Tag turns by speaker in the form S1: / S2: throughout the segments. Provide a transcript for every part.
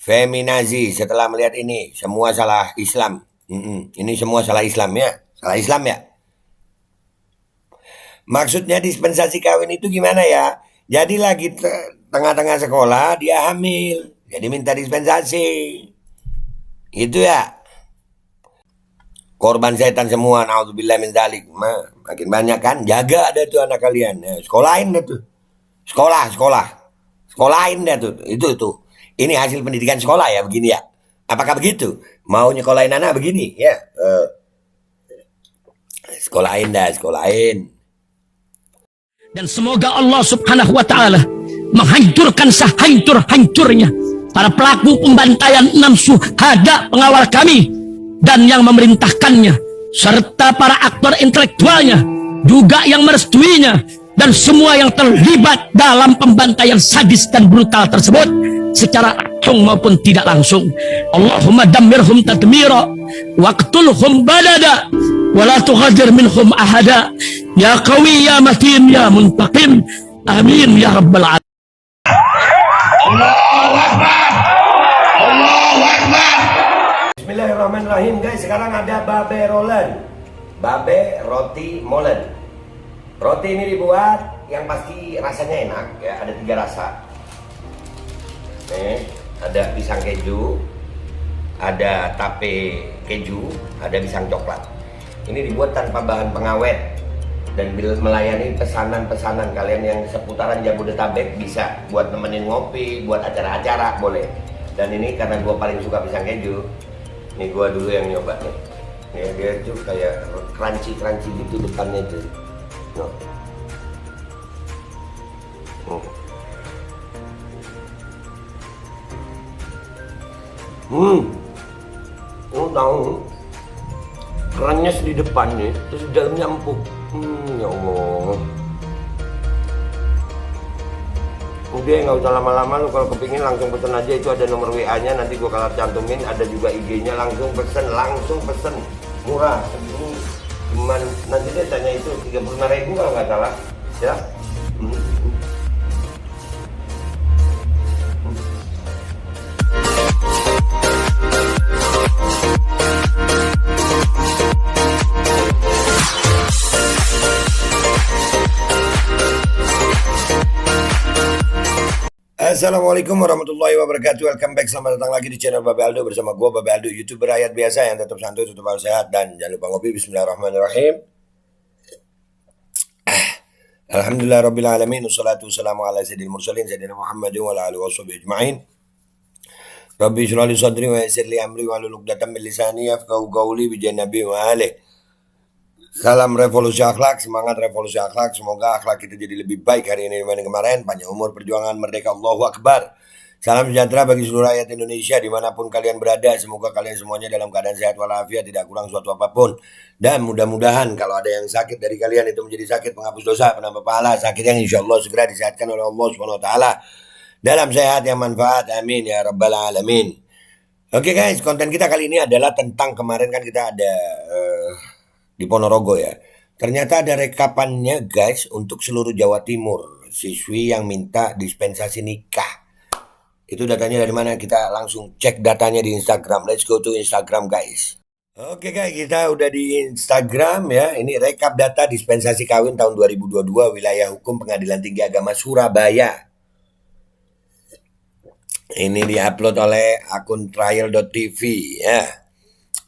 S1: Feminazi setelah melihat ini semua salah Islam. Ini semua salah Islam ya, salah Islam ya. Maksudnya dispensasi kawin itu gimana ya? Jadi lagi tengah-tengah sekolah dia hamil, jadi minta dispensasi. Itu ya. Korban setan semua, naudzubillah min dzalik. Makin banyak kan, jaga ada tuh anak kalian. Ya, sekolahin deh tuh. Sekolah. Sekolahin deh tuh. Itu. Ini hasil pendidikan sekolah ya begini ya. Apakah begitu? Mau nyekolahin anak begini ya? Sekolahin.
S2: Dan semoga Allah subhanahu wa ta'ala menghancurkan sehancur-hancurnya para pelaku pembantaian 6 syuhada pengawal kami dan yang memerintahkannya, serta para aktor intelektualnya juga yang merestuinya, dan semua yang terlibat dalam pembantaian sadis dan brutal tersebut secara langsung maupun tidak langsung. Allahumma dammirhum tadmira waqtulhum balada wala tughadir minhum ahada ya qawi ya matin ya muntaqim amin ya rabbal alamin.
S1: Allahu Akbar. Allahu Akbar. Bismillahirrahmanirrahim guys. Sekarang ada babe rolen, babe roti molen. Roti ini dibuat yang pasti rasanya enak ya, ada 3 rasa. Nih, ada pisang keju, ada tape keju, ada pisang coklat. Ini dibuat tanpa bahan pengawet dan melayani pesanan-pesanan kalian yang seputaran Jabodetabek, bisa buat nemenin ngopi, buat acara-acara boleh. Dan ini karena gue paling suka pisang keju, nih gue dulu yang nyoba nih. Ya, dia tuh kayak crunchy gitu depannya tuh. No. Tahu kerannya di depannya, terus di dalamnya empuk. Ya Allah. Udah nggak usah lama-lama, lu kalau kepingin langsung pesen aja, itu ada nomor WA-nya, nanti gua kalau cantumin, ada juga IG-nya, langsung pesen, murah. Cuman nanti dia tanya itu 35.000 kalau nggak salah, ya. Assalamualaikum warahmatullahi wabarakatuh. Welcome back, selamat datang lagi di channel Babe Aldo bersama gue Babe Aldo, YouTuber rakyat biasa yang tetap santuy, tetap harus sehat, dan jangan lupa ngopi. Bismillahirrahmanirrahim. Alhamdulillah rabbil alamin, wassalatu wassalamu ala sayyidil mursalin sayyidina Muhammadin wa ala alihi washabihi ajma'in. Rabbi shrah li sadri wa yassir li amri wa hlul 'uqdatam min lisani yafqahu qawli bi nabi wa alihi. Salam revolusi akhlak, semangat revolusi akhlak. Semoga akhlak kita jadi lebih baik hari ini dibanding kemarin. Panjang umur, perjuangan, merdeka, Allahu Akbar. Salam sejahtera bagi seluruh rakyat Indonesia dimanapun kalian berada. Semoga kalian semuanya dalam keadaan sehat walafiat, tidak kurang suatu apapun. Dan mudah-mudahan kalau ada yang sakit dari kalian itu menjadi sakit penghapus dosa, penambah pahala. Sakit yang insya Allah segera disehatkan oleh Allah SWT dalam sehat yang manfaat. Amin ya rabbal alamin. Oke guys, konten kita kali ini adalah tentang kemarin kan kita ada di Ponorogo ya. Ternyata ada rekapannya guys untuk seluruh Jawa Timur, siswi yang minta dispensasi nikah. Itu datanya dari mana? Kita langsung cek datanya di Instagram. Let's go to Instagram guys. Oke guys, kita udah di Instagram ya. Ini rekap data dispensasi kawin tahun 2022 wilayah hukum Pengadilan Tinggi Agama Surabaya. Ini diupload oleh akun trial.tv ya.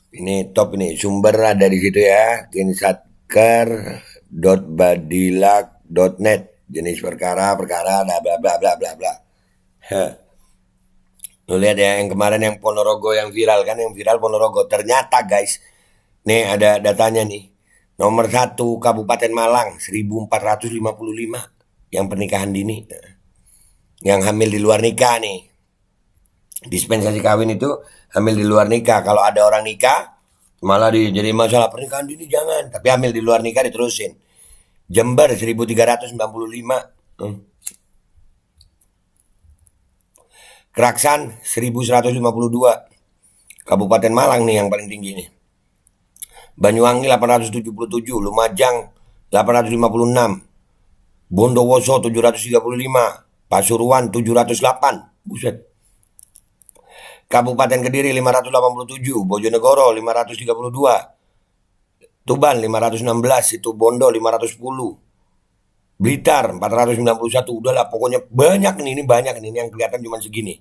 S1: Ini top, ini sumber ada di situ ya, kinsatker.badilak.net, jenis perkara bla bla bla bla bla bla. Lu lihat ya yang kemarin yang Ponorogo yang viral kan, yang viral Ponorogo. Ternyata guys, nih ada datanya nih. Nomor 1 Kabupaten Malang 1455 yang pernikahan dini. Yang hamil di luar nikah nih. Dispensasi kawin itu hamil di luar nikah. Kalau ada orang nikah malah jadi masalah pernikahan dini jangan, tapi hamil di luar nikah diterusin. Jember 1395. Keraksan 1152. Kabupaten Malang nih yang paling tinggi nih. Banyuwangi 877, Lumajang 856, Bondowoso 735, Pasuruan 708. Buset. Kabupaten Kediri 587, Bojonegoro 532, Tuban 516, Situbondo 510, Blitar 491. Udahlah pokoknya banyak nih, ini banyak nih, ini yang kelihatan cuma segini.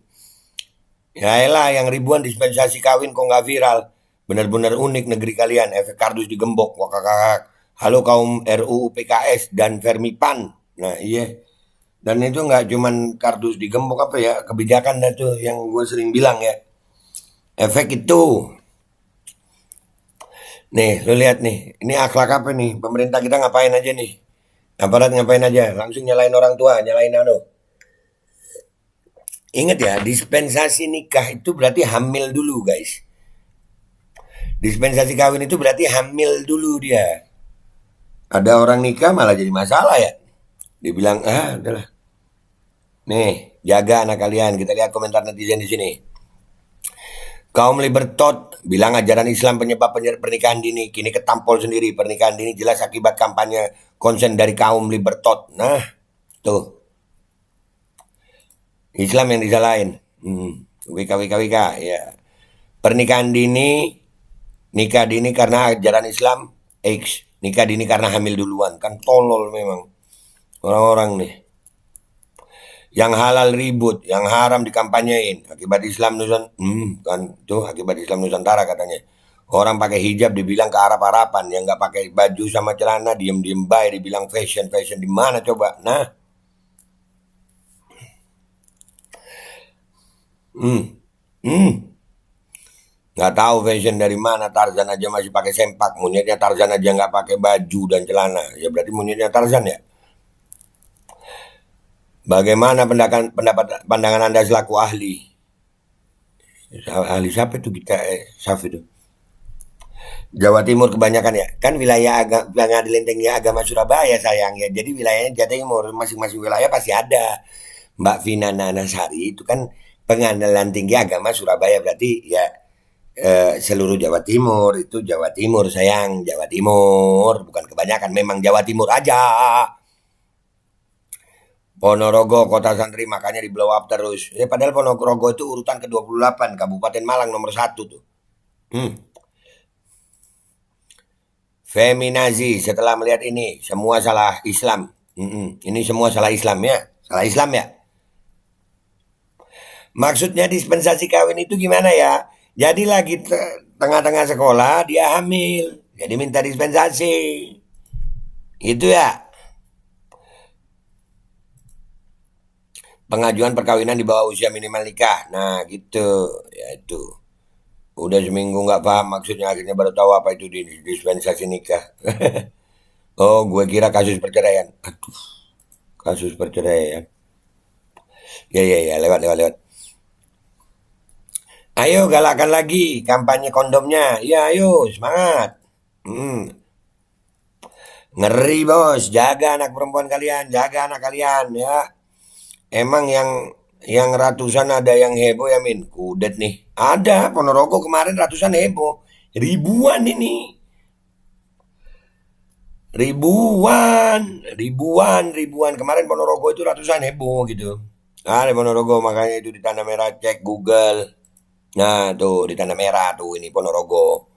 S1: Ya elah, yang ribuan dispensasi kawin kok nggak viral. Benar-benar unik negeri kalian. Efek kardus digembok. Wah kakak. Halo kaum RUU PKS dan Vermipan. Nah iya. Dan itu nggak cuman kardus digembok apa ya. Kebijakan itu yang gue sering bilang ya. Efek itu. Nih lu lihat nih. Ini akhlak apa nih. Pemerintah kita ngapain aja nih. Aparat ngapain aja. Langsung nyalain orang tua. Nyalain Ingat ya, dispensasi nikah itu berarti hamil dulu guys. Dispensasi kawin itu berarti hamil dulu dia. Ada orang nikah malah jadi masalah ya. Dibilang, udahlah. Nih, jaga anak kalian. Kita lihat komentar netizen di sini. Kaum libertot bilang ajaran Islam penyebab pernikahan dini. Kini ketampol sendiri. Pernikahan dini jelas akibat kampanye konsen dari kaum libertot. Nah, tuh. Islam yang disalahin. WK, ya. Pernikahan dini, nikah dini karena ajaran Islam, X. Nikah dini karena hamil duluan. Kan tolol memang. Orang-orang nih. Yang halal ribut, yang haram dikampanyein. Akibat Islam kan tuh akibat Islam Nusantara katanya. Orang pakai hijab dibilang ke Arab-Araban, yang nggak pakai baju sama celana diem-diem baik dibilang fashion di mana coba? Nah, nggak tahu fashion dari mana. Tarzan aja masih pakai sempak, monyetnya Tarzan aja nggak pakai baju dan celana. Ya berarti monyetnya Tarzan ya. Bagaimana pandangan Anda selaku ahli? Ahli siapa itu kita? Syaf itu. Jawa Timur kebanyakan ya. Kan wilayah pengadilan tinggi agama Surabaya sayang ya. Jadi wilayahnya Jawa Timur, masing-masing wilayah pasti ada. Mbak Vina Nanasari itu kan pengadilan tinggi agama Surabaya, berarti ya seluruh Jawa Timur. Itu Jawa Timur sayang, Jawa Timur, bukan kebanyakan, memang Jawa Timur aja. Ponorogo kota santri makanya di blow up terus. Ya padahal Ponorogo itu urutan ke-28, Kabupaten Malang nomor 1 tuh. Feminazi setelah melihat ini semua salah Islam. Ini semua salah Islam ya. Salah Islam ya. Maksudnya dispensasi kawin itu gimana ya? Jadi lagi tengah-tengah sekolah dia hamil. Jadi minta dispensasi. Itu ya. Pengajuan perkawinan di bawah usia minimal nikah. Nah gitu. Ya itu. Udah seminggu nggak paham maksudnya, akhirnya baru tahu apa itu dispensasi nikah. Oh, gue kira kasus perceraian. Aduh, kasus perceraian. Ya, lewat. Ayo galakkan lagi kampanye kondomnya. Ya, ayo semangat. Ngeri bos, jaga anak perempuan kalian, jaga anak kalian ya. Emang yang ratusan ada yang heboh ya Min? Kudet nih. Ada, Ponorogo kemarin ratusan heboh. Ribuan ini. Ribuan. Kemarin Ponorogo itu ratusan heboh gitu. Ada Ponorogo, makanya itu di tanda merah, cek Google. Nah tuh di tanda merah tuh ini Ponorogo.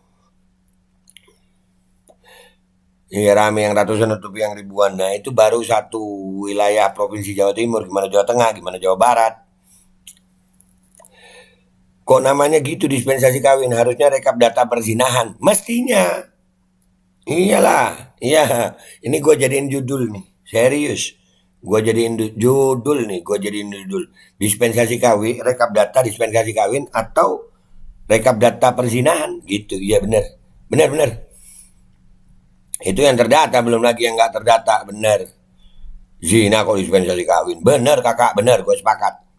S1: Iya rame yang ratusan untuk yang ribuan. Nah itu baru satu wilayah Provinsi Jawa Timur. Gimana Jawa Tengah, gimana Jawa Barat. Kok namanya gitu dispensasi kawin? Harusnya rekap data perzinahan. Mestinya. Iyalah. Iya. Ini gue jadiin judul nih. Serius. Gue jadiin judul nih. Dispensasi kawin, rekap data dispensasi kawin atau rekap data perzinahan. Gitu. Iya benar. Benar. Itu yang terdata, belum lagi yang nggak terdata, bener. Zina kok dispensasi kawin. Bener kakak, bener, gue sepakat.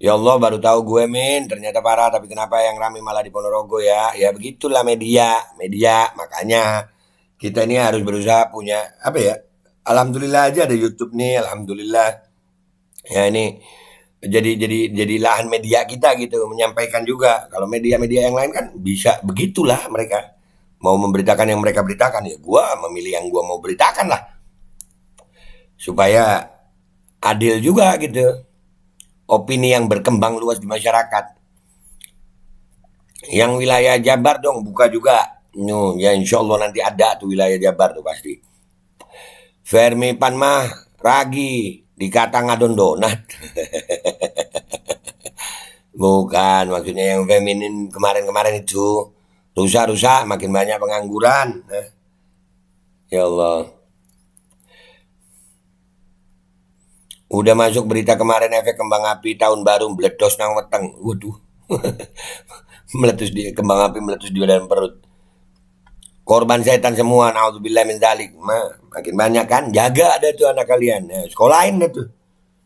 S1: Ya Allah baru tahu gue Min, ternyata parah, tapi kenapa yang rame malah di Ponorogo ya? Ya begitulah media, makanya kita ini harus berusaha punya, apa ya, alhamdulillah aja ada YouTube nih, alhamdulillah. Ya ini jadi lahan media kita gitu, menyampaikan juga. Kalau media-media yang lain kan bisa begitulah mereka. Mau memberitakan yang mereka beritakan ya gue memilih yang gue mau beritakan lah supaya adil juga gitu, opini yang berkembang luas di masyarakat. Yang wilayah Jabar dong buka juga. Ya insya Allah nanti ada tuh wilayah Jabar tuh pasti. Fermi Pan mah ragi dikata ngadon donat. Bukan, maksudnya yang feminin kemarin-kemarin itu. Rusak-rusak makin banyak pengangguran. Ya Allah. Udah masuk berita kemarin efek kembang api tahun baru meledos nang weteng. Waduh. Kembang api meletus di dalam perut. Korban setan semua, naudzubillah min dzalik. Makin banyak kan, jaga ada tuh anak kalian. Sekolahin deh tuh.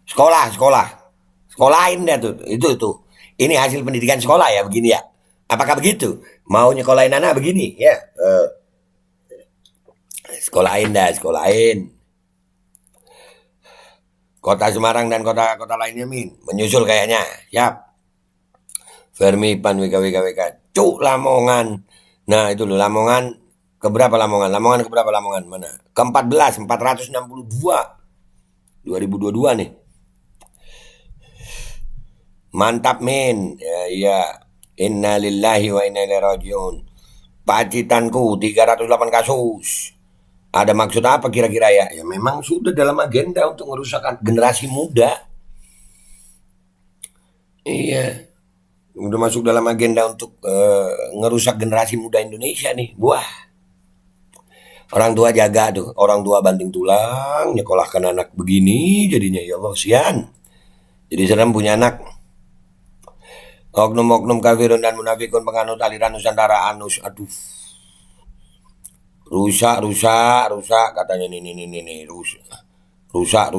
S1: Sekolahin deh tuh. Itu tuh. Ini hasil pendidikan sekolah ya begini ya. Apakah begitu? Mau nyekolahin anak begini ya. Sekolahin. Kota Semarang dan kota-kota lainnya menyusul kayaknya. Siap. Fermi Pan WK. Cuk Lamongan. Nah itu loh Lamongan. Keberapa Lamongan? Lamongan keberapa Lamongan? Mana? Ke-14, 462. 2022 nih. Mantap min. Ya. Inna lillahi wa inna ilaihi rajiun. Pacitanku 308 kasus. Ada maksud apa kira-kira ya? Ya memang sudah dalam agenda untuk merusakkan generasi muda. Iya. Udah masuk dalam agenda untuk ngerusak generasi muda Indonesia nih. Wah. Orang tua jaga tuh. Orang tua banting tulang. Nyekolahkan anak begini jadinya. Ya Allah sian. Jadi serem punya anak. Oknum-oknum kafirun dan munafikun penganut aliran Nusantara anus. Aduh. Rusak katanya nih rusak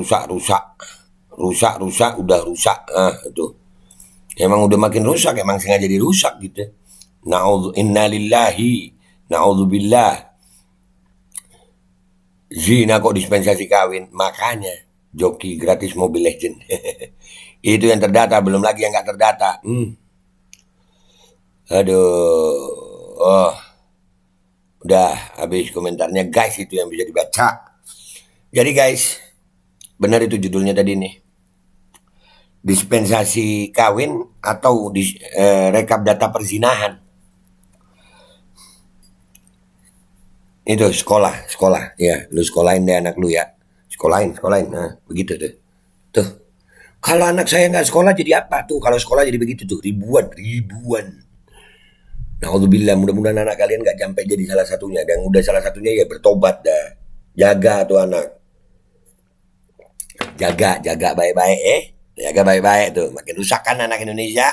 S1: udah rusak. Itu emang udah makin rusak, emang sengaja dirusak gitu. Innalillahi naudzubillah. Zina kok dispensasi kawin, makanya joki gratis Mobile Legend. Itu yang terdata, belum lagi yang nggak terdata. Aduh. Udah habis komentarnya guys, itu yang bisa dibaca. Jadi guys, benar itu judulnya tadi nih. Dispensasi kawin atau rekap data perzinahan. Itu sekolah. Ya, lu sekolahin deh anak lu ya. Sekolahin. Nah, begitu tuh. Tuh. Kalau anak saya nggak sekolah jadi apa tuh? Kalau sekolah jadi begitu tuh, ribuan. Alhamdulillah, mudah-mudahan anak kalian gak sampai jadi salah satunya. Dan udah salah satunya ya bertobat dah. Jaga tuh anak. Jaga baik-baik Jaga baik-baik tuh. Makin rusak kan anak Indonesia.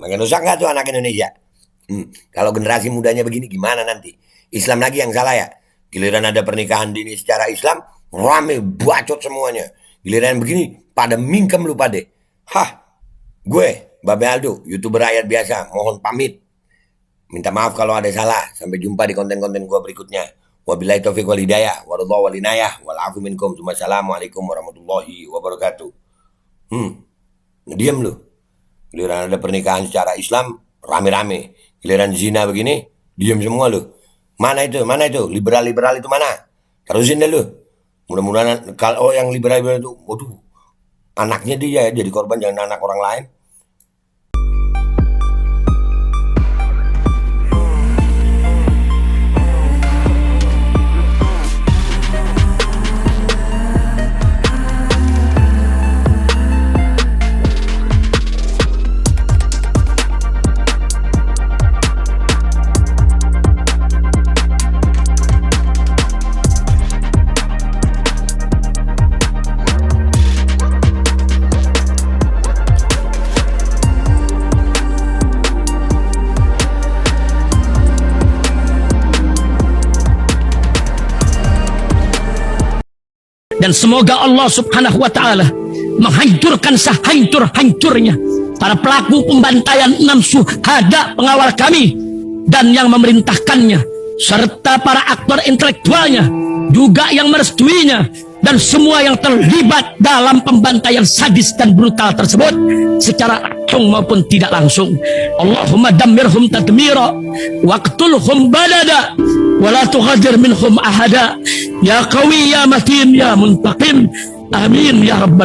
S1: Makin rusak gak tuh anak Indonesia? Kalau generasi mudanya begini gimana nanti? Islam lagi yang salah ya? Giliran ada pernikahan dini secara Islam, rame bacot semuanya. Giliran begini, pada mingkem lu pade. Gue, Babe Aldo, YouTuber rakyat biasa, mohon pamit. Minta maaf kalau ada salah. Sampai jumpa di konten-konten gua berikutnya. Wabillahi taufiq wal hidayah. Waradhu wal inayah. Walafu minkum. Assalamualaikum warahmatullahi wabarakatuh. Diam lu. Giliran ada pernikahan secara Islam, rame-rame. Giliran zina begini, diam semua lu. Mana itu? Liberal-liberal itu mana? Terusin deh lu. Mudah-mudahan kalau yang liberal itu, waduh, anaknya dia jadi korban, jangan anak orang lain.
S2: Dan semoga Allah subhanahu wa ta'ala menghancurkan sehancur-hancurnya para pelaku pembantaian 6 syuhada pengawal kami dan yang memerintahkannya, serta para aktor intelektualnya juga yang merestuinya, dan semua yang terlibat dalam pembantaian sadis dan brutal tersebut secara langsung maupun tidak langsung. Allahumma dammirhum tadmira waqtulhum badada wala tughadir minhum ahada ya qawi ya matin ya muntaqim amin ya rabbal